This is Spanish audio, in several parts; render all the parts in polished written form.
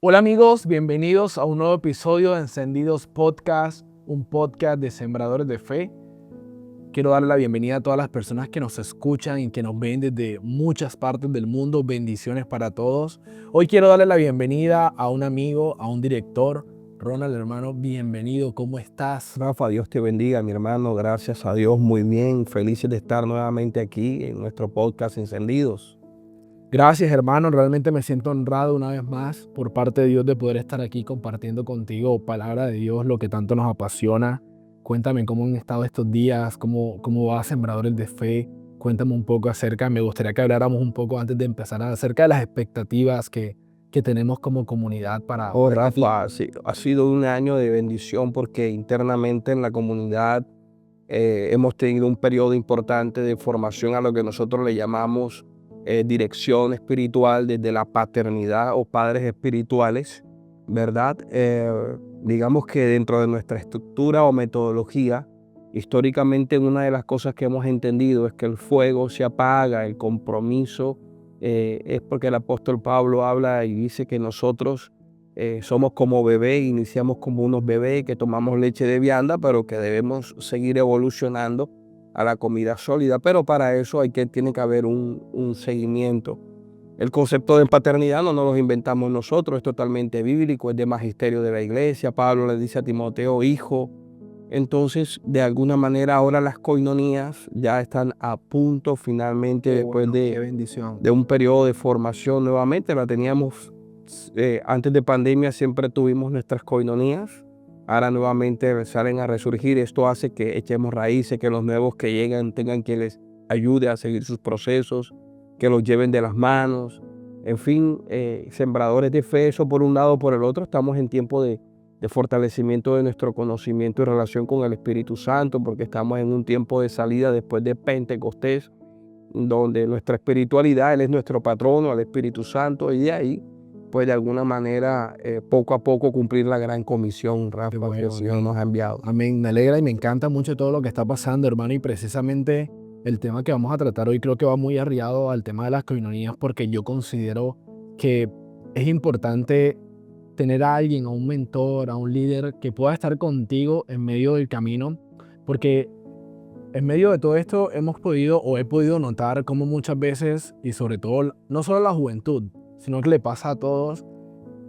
Hola amigos, bienvenidos a un nuevo episodio de Encendidos Podcast, un podcast de sembradores de fe. Quiero darle la bienvenida a todas las personas que nos escuchan y que nos ven desde muchas partes del mundo. Bendiciones para todos. Hoy quiero darle la bienvenida a un amigo, a un director. Ronald, hermano, bienvenido. ¿Cómo estás? Rafa, Dios te bendiga, mi hermano. Gracias a Dios, muy bien. Felices de estar nuevamente aquí en nuestro podcast Encendidos. Gracias, hermano. Realmente me siento honrado una vez más por parte de Dios de poder estar aquí compartiendo contigo palabra de Dios, lo que tanto nos apasiona. Cuéntame cómo han estado estos días, cómo va Sembradores de Fe. Cuéntame un poco me gustaría que habláramos un poco antes de empezar acerca de las expectativas que tenemos como comunidad Oh, para este Rafa, tiempo. sí, ha sido un año de bendición porque internamente en la comunidad hemos tenido un periodo importante de formación a lo que nosotros le llamamos dirección espiritual desde la paternidad o padres espirituales, ¿verdad? Digamos que dentro de nuestra estructura o metodología, históricamente una de las cosas que hemos entendido es que el fuego se apaga, el compromiso es porque el apóstol Pablo habla y dice que nosotros somos como bebés, iniciamos como unos bebés que tomamos leche de vianda, pero que debemos seguir evolucionando a la comida sólida. Pero para eso tiene que haber un seguimiento. El concepto de paternidad no nos lo inventamos nosotros, es totalmente bíblico, es de magisterio de la iglesia. Pablo le dice a Timoteo, hijo. Entonces, de alguna manera, ahora las coinonías ya están a punto finalmente, Qué después bueno, qué bendición. de un periodo de formación nuevamente. La teníamos antes de pandemia, siempre tuvimos nuestras coinonías. Ahora nuevamente salen a resurgir. Esto hace que echemos raíces, que los nuevos que llegan tengan quien les ayude a seguir sus procesos, que los lleven de las manos. En fin, sembradores de fe, eso por un lado. Por el otro, estamos en tiempo de fortalecimiento de nuestro conocimiento y relación con el Espíritu Santo, porque estamos en un tiempo de salida después de Pentecostés, donde nuestra espiritualidad, Él es nuestro patrono, el Espíritu Santo, y de ahí, pues de alguna manera, poco a poco cumplir la gran comisión, Qué Rafa, que el bueno, Señor nos amén. ha enviado. Amén. Me alegra y me encanta mucho todo lo que está pasando, hermano. Y precisamente el tema que vamos a tratar hoy creo que va muy arriado al tema de las coinonías, porque yo considero que es importante tener a alguien, a un mentor, a un líder que pueda estar contigo en medio del camino, porque en medio de todo esto hemos podido o he podido notar cómo muchas veces, y sobre todo, no solo a la juventud, sino que le pasa a todos,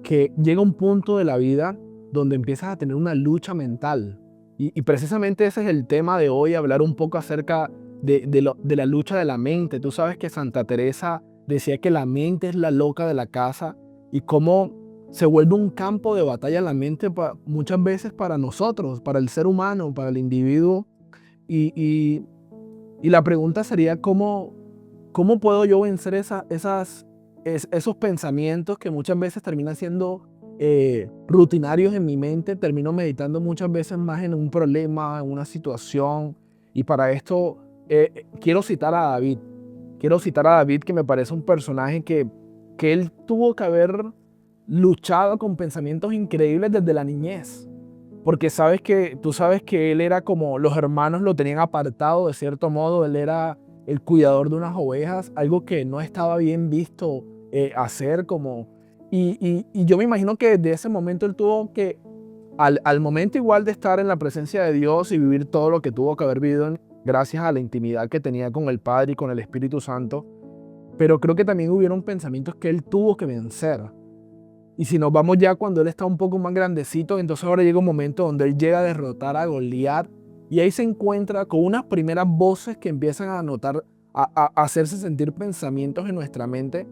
que llega un punto de la vida donde empiezas a tener una lucha mental. Y precisamente ese es el tema de hoy, hablar un poco acerca de la lucha de la mente. Tú sabes que Santa Teresa decía que la mente es la loca de la casa y cómo se vuelve un campo de batalla la mente muchas veces para nosotros, para el ser humano, para el individuo. Y, y- y la pregunta sería, ¿cómo puedo yo vencer esos pensamientos que muchas veces terminan siendo rutinarios en mi mente? Termino meditando muchas veces más en un problema, en una situación. Y para esto quiero citar a David. Quiero citar a David, que me parece un personaje que él tuvo que haber luchado con pensamientos increíbles desde la niñez. Porque tú sabes que él era como los hermanos lo tenían apartado de cierto modo, él era el cuidador de unas ovejas, algo que no estaba bien visto hacer y yo me imagino que desde ese momento él tuvo que, al momento igual de estar en la presencia de Dios y vivir todo lo que tuvo que haber vivido gracias a la intimidad que tenía con el Padre y con el Espíritu Santo, pero creo que también hubieron pensamientos que él tuvo que vencer. Y si nos vamos ya cuando él está un poco más grandecito, entonces ahora llega un momento donde él llega a derrotar a Goliat y ahí se encuentra con unas primeras voces que empiezan a notar, a hacerse sentir pensamientos en nuestra mente.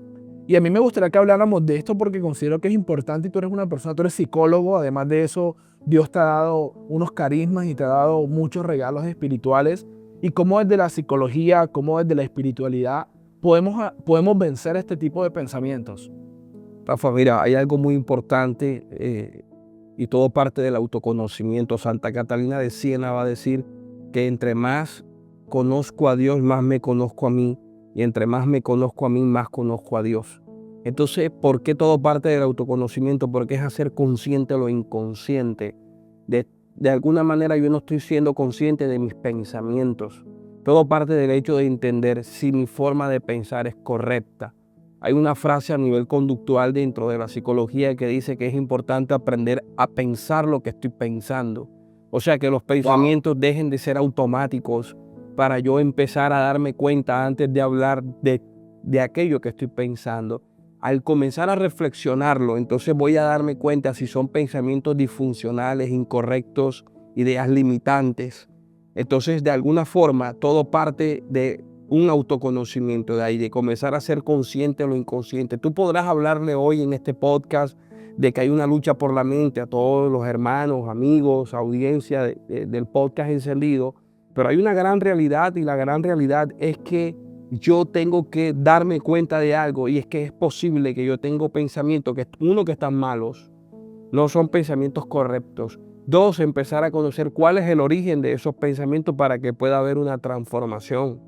Y a mí me gustaría que habláramos de esto porque considero que es importante y tú eres una persona, tú eres psicólogo, además de eso, Dios te ha dado unos carismas y te ha dado muchos regalos espirituales. Y cómo desde la psicología, cómo desde la espiritualidad podemos vencer este tipo de pensamientos. Rafa, mira, hay algo muy importante y todo parte del autoconocimiento. Santa Catalina de Siena va a decir que entre más conozco a Dios, más me conozco a mí, y entre más me conozco a mí, más conozco a Dios. Entonces, ¿por qué todo parte del autoconocimiento? Porque es hacer consciente lo inconsciente. De alguna manera yo no estoy siendo consciente de mis pensamientos. Todo parte del hecho de entender si mi forma de pensar es correcta. Hay una frase a nivel conductual dentro de la psicología que dice que es importante aprender a pensar lo que estoy pensando. O sea, que los pensamientos dejen de ser automáticos para yo empezar a darme cuenta antes de hablar de aquello que estoy pensando. Al comenzar a reflexionarlo, entonces voy a darme cuenta si son pensamientos disfuncionales, incorrectos, ideas limitantes. Entonces, de alguna forma, todo parte de un autoconocimiento de ahí, de comenzar a ser consciente de lo inconsciente. Tú podrás hablarle hoy en este podcast de que hay una lucha por la mente a todos los hermanos, amigos, audiencia del podcast Encendido, pero hay una gran realidad, y la gran realidad es que yo tengo que darme cuenta de algo, y es que es posible que yo tenga pensamientos que están malos, no son pensamientos correctos. Dos, empezar a conocer cuál es el origen de esos pensamientos para que pueda haber una transformación.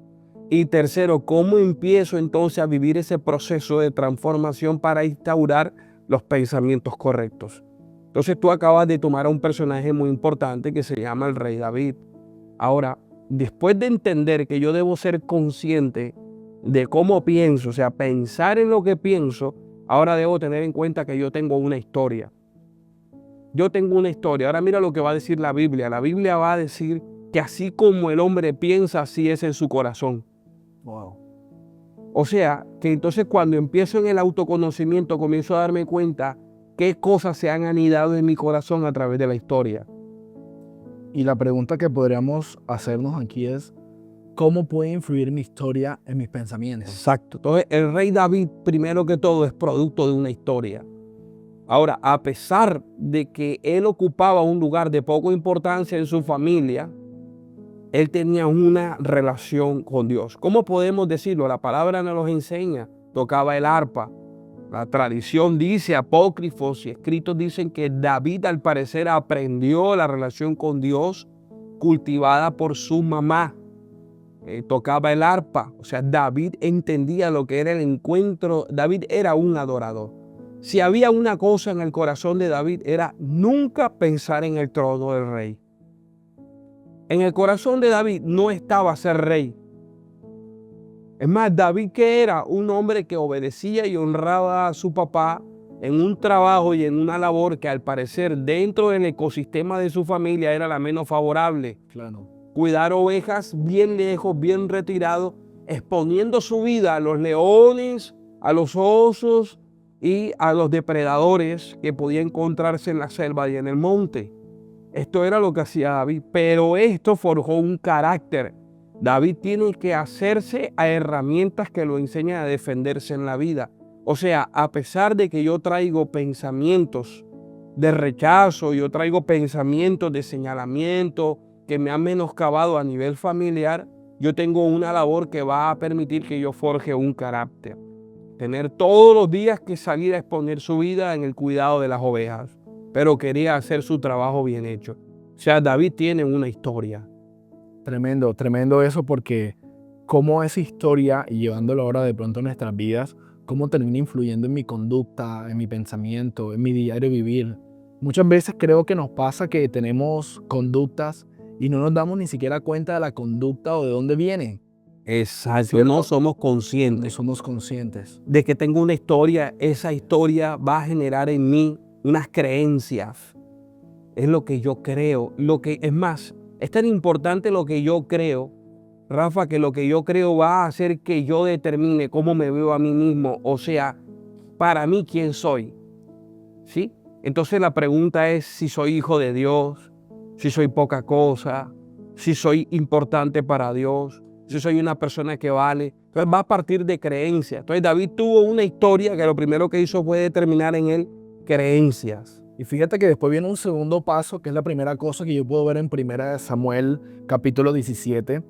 Y tercero, ¿cómo empiezo entonces a vivir ese proceso de transformación para instaurar los pensamientos correctos? Entonces tú acabas de tomar a un personaje muy importante que se llama el rey David. Ahora, después de entender que yo debo ser consciente de cómo pienso, o sea, pensar en lo que pienso, ahora debo tener en cuenta que yo tengo una historia. Yo tengo una historia. Ahora mira lo que va a decir la Biblia. La Biblia va a decir que así como el hombre piensa, así es en su corazón. Wow. O sea, que entonces cuando empiezo en el autoconocimiento, comienzo a darme cuenta qué cosas se han anidado en mi corazón a través de la historia. Y la pregunta que podríamos hacernos aquí es, ¿cómo puede influir mi historia en mis pensamientos? Exacto. Entonces, el rey David, primero que todo, es producto de una historia. Ahora, a pesar de que él ocupaba un lugar de poca importancia en su familia, él tenía una relación con Dios. ¿Cómo podemos decirlo? La palabra nos enseña. Tocaba el arpa. La tradición dice, apócrifos y escritos dicen que David al parecer aprendió la relación con Dios cultivada por su mamá. Tocaba el arpa. O sea, David entendía lo que era el encuentro. David era un adorador. Si había una cosa en el corazón de David, era nunca pensar en el trono del rey. En el corazón de David no estaba ser rey. Es más, David, que era un hombre que obedecía y honraba a su papá en un trabajo y en una labor que al parecer dentro del ecosistema de su familia era la menos favorable. Claro. Cuidar ovejas bien lejos, bien retirado, exponiendo su vida a los leones, a los osos y a los depredadores que podían encontrarse en la selva y en el monte. Esto era lo que hacía David, pero esto forjó un carácter. David tiene que hacerse a herramientas que lo enseñan a defenderse en la vida. O sea, a pesar de que yo traigo pensamientos de rechazo, yo traigo pensamientos de señalamiento que me han menoscabado a nivel familiar, yo tengo una labor que va a permitir que yo forje un carácter. Tener todos los días que salir a exponer su vida en el cuidado de las ovejas, pero quería hacer su trabajo bien hecho. O sea, David tiene una historia. Tremendo, tremendo eso, porque cómo esa historia, y llevándolo ahora de pronto a nuestras vidas, cómo termina influyendo en mi conducta, en mi pensamiento, en mi diario vivir. Muchas veces creo que nos pasa que tenemos conductas y no nos damos ni siquiera cuenta de la conducta o de dónde viene. Exacto. No somos No conscientes somos conscientes. de que tengo una historia. Esa historia va a generar en mí unas creencias. Es lo que yo creo. Es más, es tan importante lo que yo creo, Rafa, que lo que yo creo va a hacer que yo determine cómo me veo a mí mismo. O sea, para mí, ¿quién soy? ¿Sí? Entonces la pregunta es si soy hijo de Dios, si soy poca cosa, si soy importante para Dios, si soy una persona que vale. Entonces va a partir de creencias. Entonces David tuvo una historia que lo primero que hizo fue determinar en él creencias. Y fíjate que después viene un segundo paso, que es la primera cosa que yo puedo ver en 1 Samuel, capítulo 17.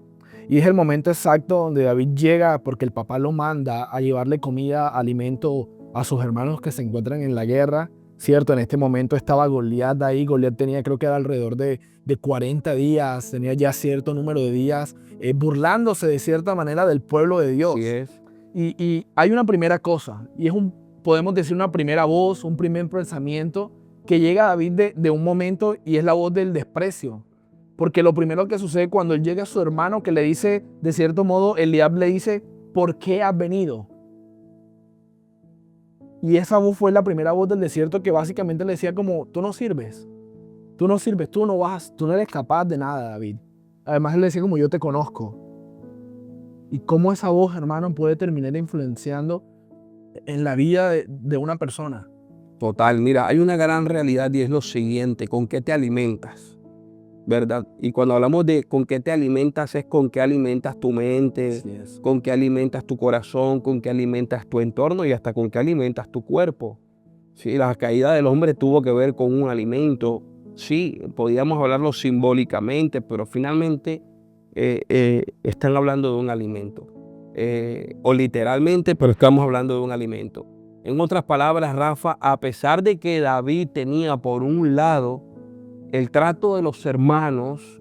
Y es el momento exacto donde David llega, porque el papá lo manda a llevarle comida, alimento a sus hermanos que se encuentran en la guerra. Cierto, en este momento estaba Goliat ahí. Goliat tenía, creo que era alrededor de 40 días, tenía ya cierto número de días, burlándose de cierta manera del pueblo de Dios. Así es. Y hay una primera cosa, y es podemos decir una primera voz, un primer pensamiento que llega a David de un momento, y es la voz del desprecio. Porque lo primero que sucede cuando él llega a su hermano, que le dice, de cierto modo, Eliab le dice, ¿por qué has venido? Y esa voz fue la primera voz del desierto que básicamente le decía como, tú no sirves, tú no sirves, tú no eres capaz de nada, David. Además él le decía como, yo te conozco. Y cómo esa voz, hermano, puede terminar influenciando en la vida de una persona. Total, mira, hay una gran realidad y es lo siguiente: ¿con qué te alimentas? ¿Verdad? Y cuando hablamos de con qué te alimentas, es con qué alimentas tu mente, Así es. con qué alimentas tu corazón, con qué alimentas tu entorno y hasta con qué alimentas tu cuerpo. Sí, la caída del hombre tuvo que ver con un alimento. Sí, podíamos hablarlo simbólicamente, pero finalmente están hablando de un alimento. O literalmente, pero estamos hablando de un alimento. En otras palabras, Rafa, a pesar de que David tenía por un lado el trato de los hermanos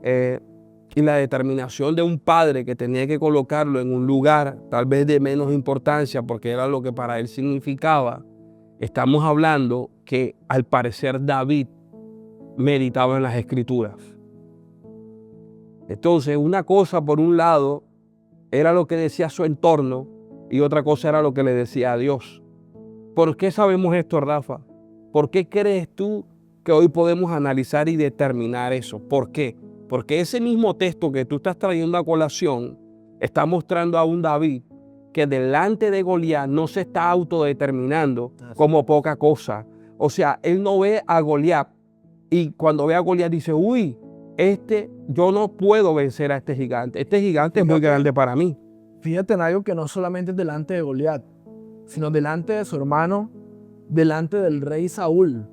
y la determinación de un padre que tenía que colocarlo en un lugar tal vez de menos importancia porque era lo que para él significaba, estamos hablando que al parecer David meditaba en las escrituras. Entonces, una cosa por un lado era lo que decía su entorno y otra cosa era lo que le decía a Dios. ¿Por qué sabemos esto, Rafa? ¿Por qué crees tú que hoy podemos analizar y determinar eso? ¿Por qué? Porque ese mismo texto que tú estás trayendo a colación está mostrando a un David que delante de Goliat no se está autodeterminando como poca cosa. O sea, él no ve a Goliat y cuando ve a Goliat dice, uy, yo no puedo vencer a este gigante. Este gigante es muy grande para mí. Fíjate en algo que no solamente es delante de Goliat, sino delante de su hermano, delante del rey Saúl.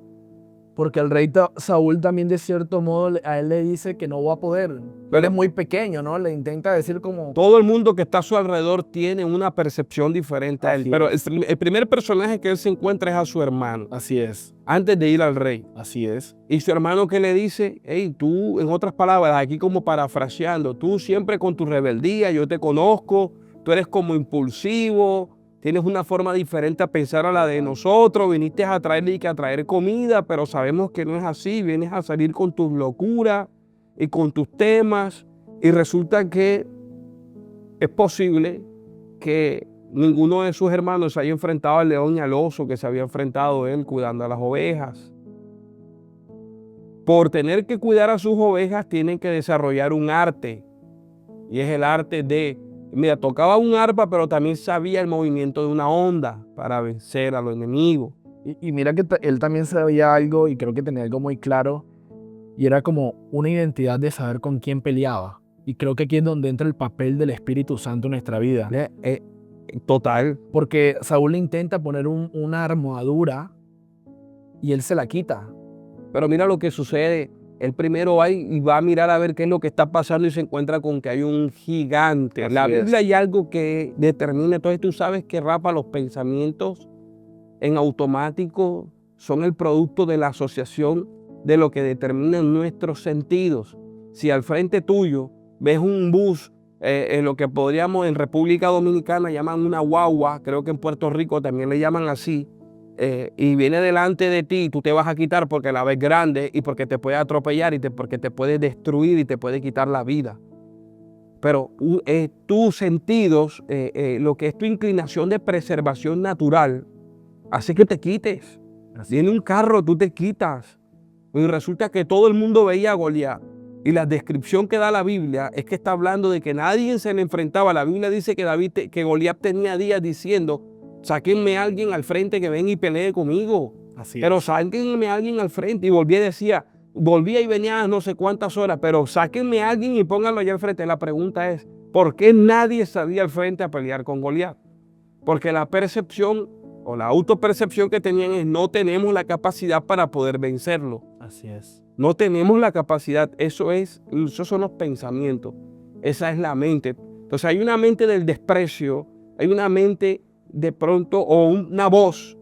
Porque el rey Saúl también de cierto modo a él le dice que no va a poder. Él es muy pequeño, ¿no? Le intenta decir como... Todo el mundo que está a su alrededor tiene una percepción diferente a él. Pero el primer personaje que él se encuentra es a su hermano. Así es. Antes de ir al rey. Así es. Y su hermano que le dice, hey, tú, en otras palabras, aquí como parafraseando, tú siempre con tu rebeldía, yo te conozco, tú eres como impulsivo, tienes una forma diferente a pensar a la de nosotros, viniste a traer comida, pero sabemos que no es así, vienes a salir con tus locuras y con tus temas, y resulta que es posible que ninguno de sus hermanos se haya enfrentado al león y al oso que se había enfrentado él cuidando a las ovejas. Por tener que cuidar a sus ovejas, tienen que desarrollar un arte, y es el arte de... Mira, tocaba un arpa, pero también sabía el movimiento de una onda para vencer a los enemigos. Y mira que él también sabía algo y creo que tenía algo muy claro y era como una identidad de saber con quién peleaba. Y creo que aquí es donde entra el papel del Espíritu Santo en nuestra vida. Total. Porque Saúl le intenta poner una armadura y él se la quita. Pero mira lo que sucede. Él primero va y va a mirar a ver qué es lo que está pasando y se encuentra con que hay un gigante. En la Biblia hay algo que determina. Entonces tú sabes que, Rafa, los pensamientos en automático son el producto de la asociación de lo que determinan nuestros sentidos. Si al frente tuyo ves un bus, en lo que podríamos en República Dominicana llaman una guagua, creo que en Puerto Rico también le llaman así, y viene delante de ti, tú te vas a quitar porque la ves grande y porque te puede atropellar y porque te puede destruir y te puede quitar la vida. Pero tus sentidos, lo que es tu inclinación de preservación natural, hace que te quites. Viene un carro, tú te quitas. Y resulta que todo el mundo veía a Goliat. Y la descripción que da la Biblia es que está hablando de que nadie se le enfrentaba. La Biblia dice que Goliat tenía días diciendo, sáquenme a alguien al frente que venga y pelee conmigo. Pero sáquenme a alguien al frente. Y volvía y venía no sé cuántas horas, pero sáquenme a alguien y pónganlo allá al frente. La pregunta es, ¿por qué nadie salía al frente a pelear con Goliat? Porque la percepción o la autopercepción que tenían es no tenemos la capacidad para poder vencerlo. Así es. No tenemos la capacidad. Esos son los pensamientos. Esa es la mente. Entonces hay una mente del desprecio, hay una mente de pronto, o una voz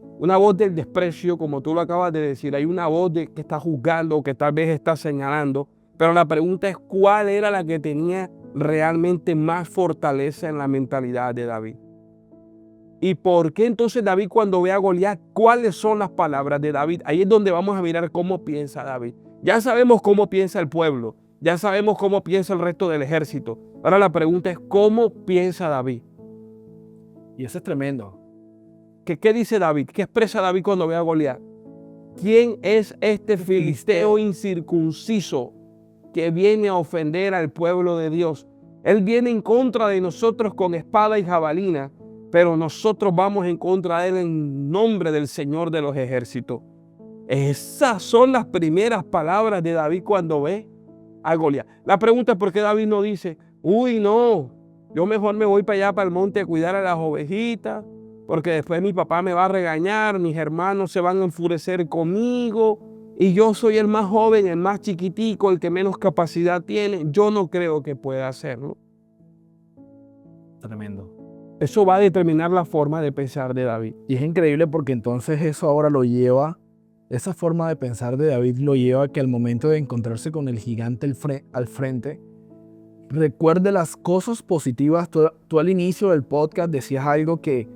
del desprecio, como tú lo acabas de decir. Hay una voz que está juzgando o que tal vez está señalando. Pero la pregunta es, ¿cuál era la que tenía realmente más fortaleza en la mentalidad de David? ¿Y por qué entonces David, cuando ve a Goliat, cuáles son las palabras de David? Ahí es donde vamos a mirar cómo piensa David. Ya sabemos cómo piensa el pueblo, ya sabemos cómo piensa el resto del ejército. Ahora la pregunta es, ¿cómo piensa David? Y eso es tremendo. ¿Qué dice David? ¿Qué expresa David cuando ve a Goliat? ¿Quién es este filisteo incircunciso que viene a ofender al pueblo de Dios? Él viene en contra de nosotros con espada y jabalina, pero nosotros vamos en contra de él en nombre del Señor de los ejércitos. Esas son las primeras palabras de David cuando ve a Goliat. La pregunta es por qué David no dice, uy, no, yo mejor me voy para allá, para el monte, a cuidar a las ovejitas, porque después mi papá me va a regañar, mis hermanos se van a enfurecer conmigo, y yo soy el más joven, el más chiquitico, el que menos capacidad tiene. Yo no creo que pueda hacerlo. Tremendo. Eso va a determinar la forma de pensar de David. Y es increíble porque entonces eso ahora lo lleva, esa forma de pensar de David lo lleva a que al momento de encontrarse con el gigante al frente, recuerde las cosas positivas. Tú al inicio del podcast decías algo que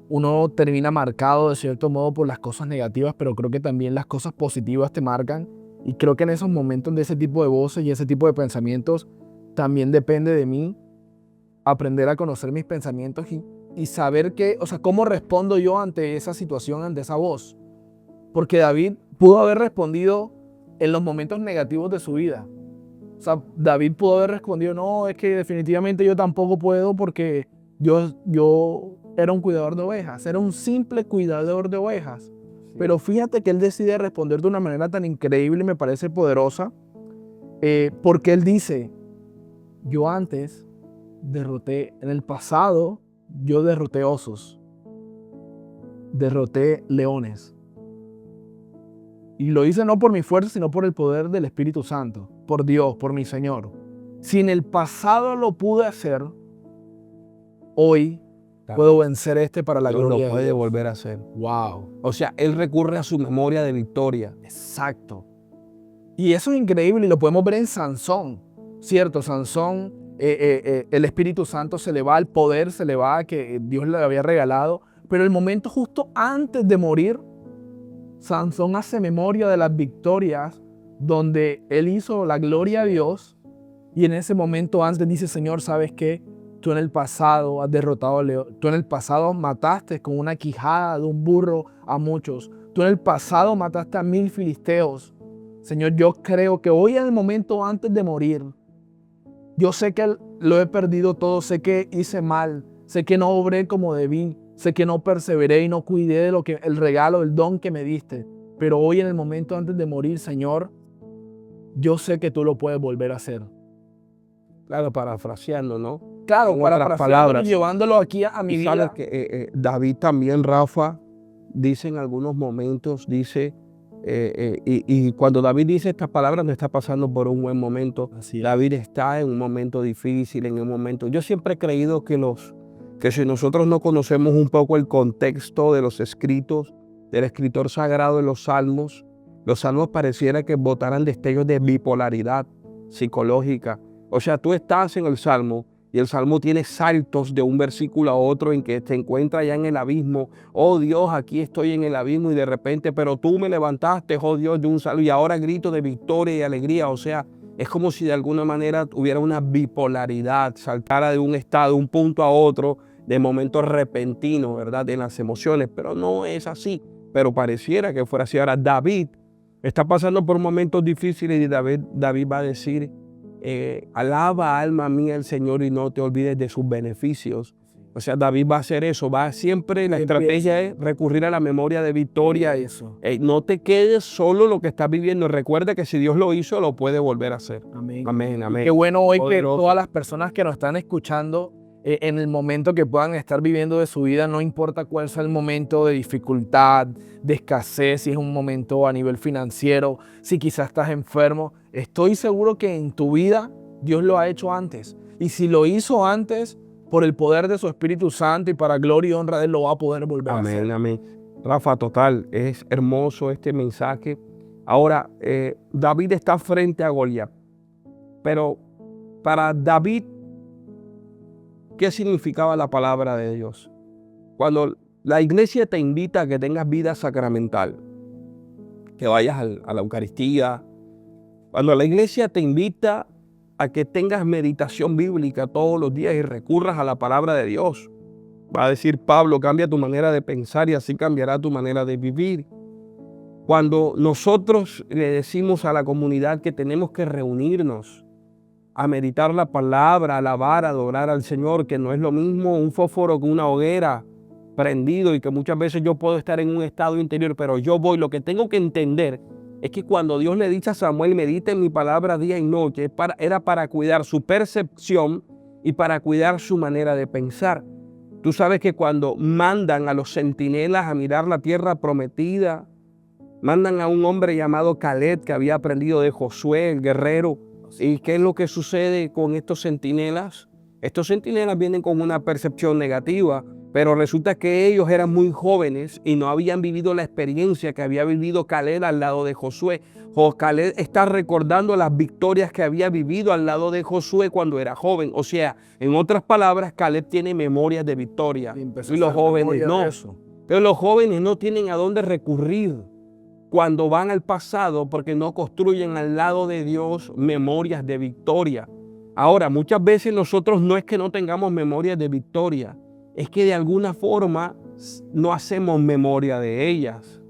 uno termina marcado de cierto modo por las cosas negativas, pero creo que también las cosas positivas te marcan. Y creo que en esos momentos de ese tipo de voces y ese tipo de pensamientos también depende de mí aprender a conocer mis pensamientos y saber cómo respondo yo ante esa situación, ante esa voz. Porque David pudo haber respondido en los momentos negativos de su vida. O sea, David pudo haber respondido, no, es que definitivamente yo tampoco puedo porque yo era un cuidador de ovejas, era un simple cuidador de ovejas. Sí. Pero fíjate que él decide responder de una manera tan increíble y me parece poderosa, porque él dice, yo antes en el pasado, yo derroté osos, derroté leones. Y lo hice no por mi fuerza, sino por el poder del Espíritu Santo, por Dios, por mi Señor. Si en el pasado lo pude hacer, hoy puedo vencer para la gloria de Dios. Lo puede volver a hacer. Wow. O sea, él recurre a su memoria de victoria. Exacto. Y eso es increíble y lo podemos ver en Sansón, ¿cierto? Sansón, el Espíritu Santo se le va, el poder se le va que Dios le había regalado, pero el momento justo antes de morir, Sansón hace memoria de las victorias donde él hizo la gloria a Dios y en ese momento antes dice, Señor, ¿sabes qué? Tú en el pasado has derrotado a león. Tú en el pasado mataste con una quijada de un burro a muchos. Tú en el pasado mataste a 1000 filisteos. Señor, yo creo que hoy en el momento antes de morir, yo sé que lo he perdido todo, sé que hice mal, sé que no obré como debí, sé que no perseveré y no cuidé de el regalo, el don que me diste. Pero hoy en el momento antes de morir, Señor, yo sé que tú lo puedes volver a hacer. Claro, parafraseando, ¿no? Claro, para palabras, llevándolo aquí a mi vida. Sabes que David también, Rafa, dice en algunos momentos, dice, y cuando David dice estas palabras no está pasando por un buen momento. David está en un momento difícil, en un momento. Yo siempre he creído que si nosotros no conocemos un poco el contexto de los escritos, del escritor sagrado de los salmos pareciera que botaran destellos de bipolaridad psicológica. O sea, tú estás en el salmo y el salmo tiene saltos de un versículo a otro en que te encuentras ya en el abismo. Oh Dios, aquí estoy en el abismo y de repente, pero tú me levantaste, oh Dios, de un salmo y ahora grito de victoria y alegría. O sea, es como si de alguna manera hubiera una bipolaridad, saltara de un estado, un punto a otro, de momentos repentinos, ¿verdad? De las emociones, pero no es así. Pero pareciera que fuera así. Ahora, David está pasando por momentos difíciles y David va a decir, alaba alma mía el Señor y no te olvides de sus beneficios. O sea, David va a hacer eso, la estrategia es recurrir a la memoria de victoria. No te quedes solo lo que estás viviendo. Recuerda que si Dios lo hizo, lo puede volver a hacer. Amén. Amén, amén. Qué bueno hoy que todas las personas que nos están escuchando, en el momento que puedan estar viviendo de su vida, no importa cuál sea el momento de dificultad, de escasez, si es un momento a nivel financiero, si quizás estás enfermo, estoy seguro que en tu vida Dios lo ha hecho antes. Y si lo hizo antes, por el poder de su Espíritu Santo y para gloria y honra de Él, lo va a poder volver a hacer. Amén, amén. Rafa, total, es hermoso este mensaje. Ahora, David está frente a Goliat, pero para David, ¿qué significaba la palabra de Dios? Cuando la iglesia te invita a que tengas vida sacramental, que vayas a la Eucaristía, cuando la iglesia te invita a que tengas meditación bíblica todos los días y recurras a la palabra de Dios, Va a decir Pablo, cambia tu manera de pensar y así cambiará tu manera de vivir. Cuando nosotros le decimos a la comunidad que tenemos que reunirnos a meditar la palabra, a alabar, a adorar al Señor, que no es lo mismo un fósforo que una hoguera prendido y que muchas veces yo puedo estar en un estado interior, pero yo voy. Lo que tengo que entender es que cuando Dios le dice a Samuel, medita en mi palabra día y noche, era para cuidar su percepción y para cuidar su manera de pensar. Tú sabes que cuando mandan a los centinelas a mirar la tierra prometida, mandan a un hombre llamado Caleb que había aprendido de Josué, el guerrero. ¿Y qué es lo que sucede con estos centinelas? Estos centinelas vienen con una percepción negativa, pero resulta que ellos eran muy jóvenes y no habían vivido la experiencia que había vivido Caleb al lado de Josué. Caleb está recordando las victorias que había vivido al lado de Josué cuando era joven. O sea, en otras palabras, Caleb tiene memorias de victoria y los jóvenes no. Pero los jóvenes no tienen a dónde recurrir cuando van al pasado porque no construyen al lado de Dios memorias de victoria. Ahora, muchas veces nosotros no es que no tengamos memorias de victoria, es que de alguna forma no hacemos memoria de ellas.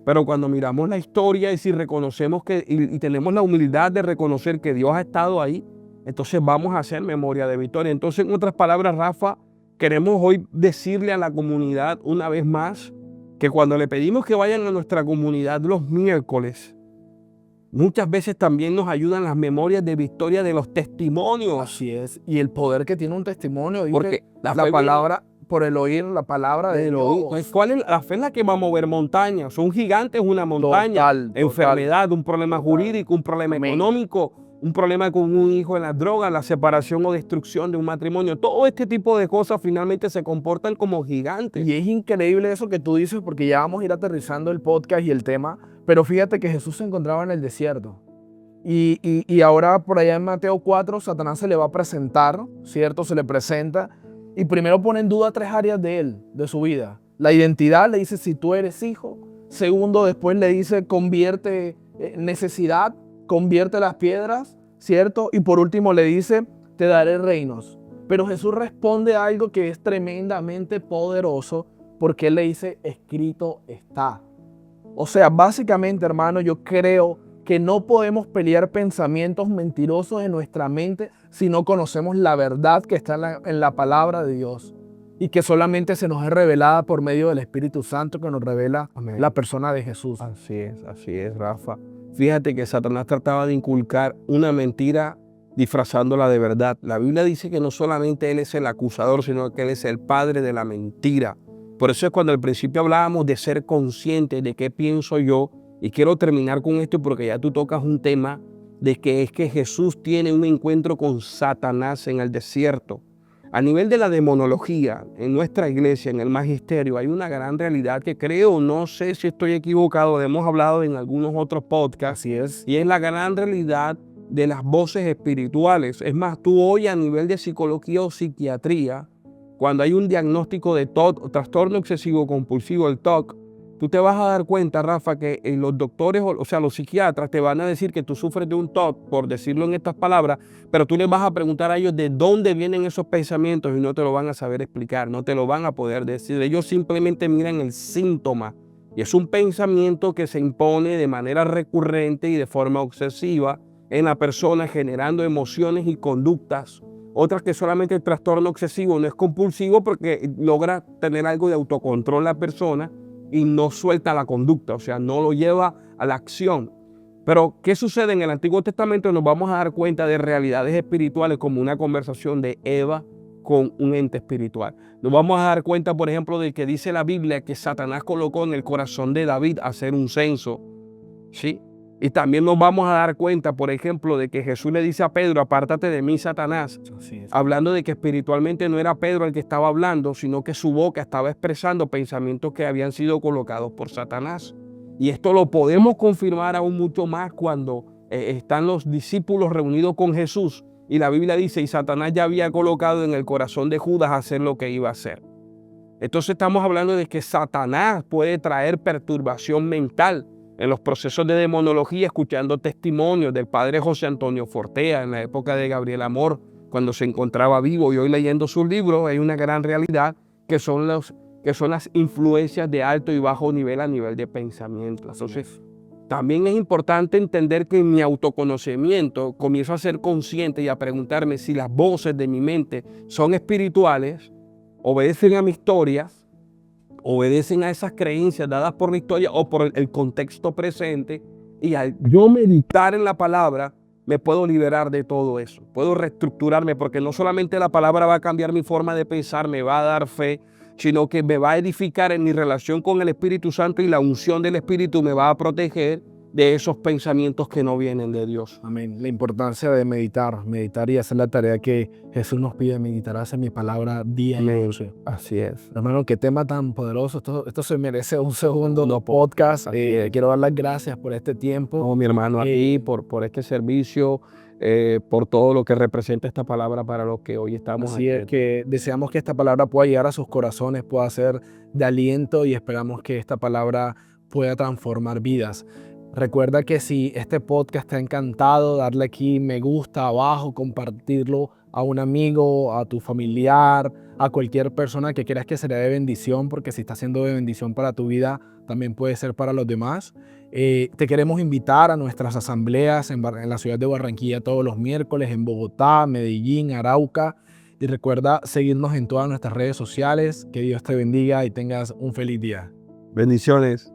Pero cuando miramos la historia y si reconocemos y tenemos la humildad de reconocer que Dios ha estado ahí, entonces vamos a hacer memoria de victoria. Entonces, en otras palabras, Rafa, queremos hoy decirle a la comunidad una vez más que cuando le pedimos que vayan a nuestra comunidad los miércoles, muchas veces también nos ayudan las memorias de victoria de los testimonios. Así es. Y el poder que tiene un testimonio. Porque la palabra, por el oír la palabra de Dios. ¿Cuál es la fe? Es la que va a mover montañas. Un gigante es una montaña. Enfermedad, un problema jurídico, un problema económico, un problema con un hijo en las drogas, la separación o destrucción de un matrimonio. Todo este tipo de cosas finalmente se comportan como gigantes. Y es increíble eso que tú dices porque ya vamos a ir aterrizando el podcast y el tema. Pero fíjate que Jesús se encontraba en el desierto. Y ahora por allá en Mateo 4, Satanás se le va a presentar, ¿cierto? Se le presenta. Y primero pone en duda 3 áreas de él, de su vida. La identidad, le dice si tú eres hijo. Segundo, después le dice convierte necesidad, convierte las piedras, ¿cierto? Y por último le dice te daré reinos. Pero Jesús responde a algo que es tremendamente poderoso porque él le dice escrito está. O sea, básicamente, hermano, yo creo que no podemos pelear pensamientos mentirosos en nuestra mente si no conocemos la verdad que está en la palabra de Dios y que solamente se nos es revelada por medio del Espíritu Santo que nos revela la persona de Jesús. Así es, Rafa. Fíjate que Satanás trataba de inculcar una mentira disfrazándola de verdad. La Biblia dice que no solamente él es el acusador, sino que él es el padre de la mentira. Por eso es cuando al principio hablábamos de ser conscientes de qué pienso yo. Y quiero terminar con esto porque ya tú tocas un tema de que es que Jesús tiene un encuentro con Satanás en el desierto. A nivel de la demonología, en nuestra iglesia, en el magisterio, hay una gran realidad que creo, no sé si estoy equivocado, hemos hablado en algunos otros podcasts. Así es. Y es la gran realidad de las voces espirituales. Es más, tú hoy a nivel de psicología o psiquiatría, cuando hay un diagnóstico de TOC, trastorno obsesivo compulsivo, el TOC, tú te vas a dar cuenta, Rafa, que los doctores, o sea, los psiquiatras te van a decir que tú sufres de un TOC, por decirlo en estas palabras, pero tú les vas a preguntar a ellos de dónde vienen esos pensamientos y no te lo van a saber explicar, no te lo van a poder decir. Ellos simplemente miran el síntoma y es un pensamiento que se impone de manera recurrente y de forma obsesiva en la persona, generando emociones y conductas. Otras que solamente el trastorno obsesivo no es compulsivo porque logra tener algo de autocontrol la persona y no suelta la conducta, o sea, no lo lleva a la acción. Pero, ¿qué sucede en el Antiguo Testamento? Nos vamos a dar cuenta de realidades espirituales como una conversación de Eva con un ente espiritual. Nos vamos a dar cuenta, por ejemplo, de que dice la Biblia que Satanás colocó en el corazón de David hacer un censo, ¿sí? Y también nos vamos a dar cuenta, por ejemplo, de que Jesús le dice a Pedro, apártate de mí, Satanás. Hablando de que espiritualmente no era Pedro el que estaba hablando, sino que su boca estaba expresando pensamientos que habían sido colocados por Satanás. Y esto lo podemos confirmar aún mucho más cuando están los discípulos reunidos con Jesús. Y la Biblia dice, y Satanás ya había colocado en el corazón de Judas hacer lo que iba a hacer. Entonces estamos hablando de que Satanás puede traer perturbación mental. En los procesos de demonología, escuchando testimonios del padre José Antonio Fortea en la época de Gabriel Amor, cuando se encontraba vivo, y hoy leyendo sus libros, hay una gran realidad que son las influencias de alto y bajo nivel a nivel de pensamiento. Entonces, también es importante entender que en mi autoconocimiento comienzo a ser consciente y a preguntarme si las voces de mi mente son espirituales, obedecen a mi historia, obedecen a esas creencias dadas por la historia o por el contexto presente. Y al yo meditar en la palabra, me puedo liberar de todo eso. Puedo reestructurarme, porque no solamente la palabra va a cambiar mi forma de pensar, me va a dar fe, sino que me va a edificar en mi relación con el Espíritu Santo, y la unción del Espíritu me va a proteger de esos pensamientos que no vienen de Dios. Amén. La importancia de meditar y hacer la tarea que Jesús nos pide, meditar hacia mi palabra día y noche. Así es. Hermano, qué tema tan poderoso. Esto se merece un segundo podcast. Quiero dar las gracias por este tiempo. No, mi hermano, a ti por este servicio, por todo lo que representa esta palabra para los que hoy estamos Así aquí. es, que deseamos que esta palabra pueda llegar a sus corazones, pueda ser de aliento, y esperamos que esta palabra pueda transformar vidas. Recuerda que si este podcast te ha encantado, darle aquí me gusta abajo, compartirlo a un amigo, a tu familiar, a cualquier persona que quieras que sea de bendición, porque si está siendo de bendición para tu vida, también puede ser para los demás. Te queremos invitar a nuestras asambleas en la ciudad de Barranquilla todos los miércoles, en Bogotá, Medellín, Arauca. Y recuerda seguirnos en todas nuestras redes sociales. Que Dios te bendiga y tengas un feliz día. Bendiciones.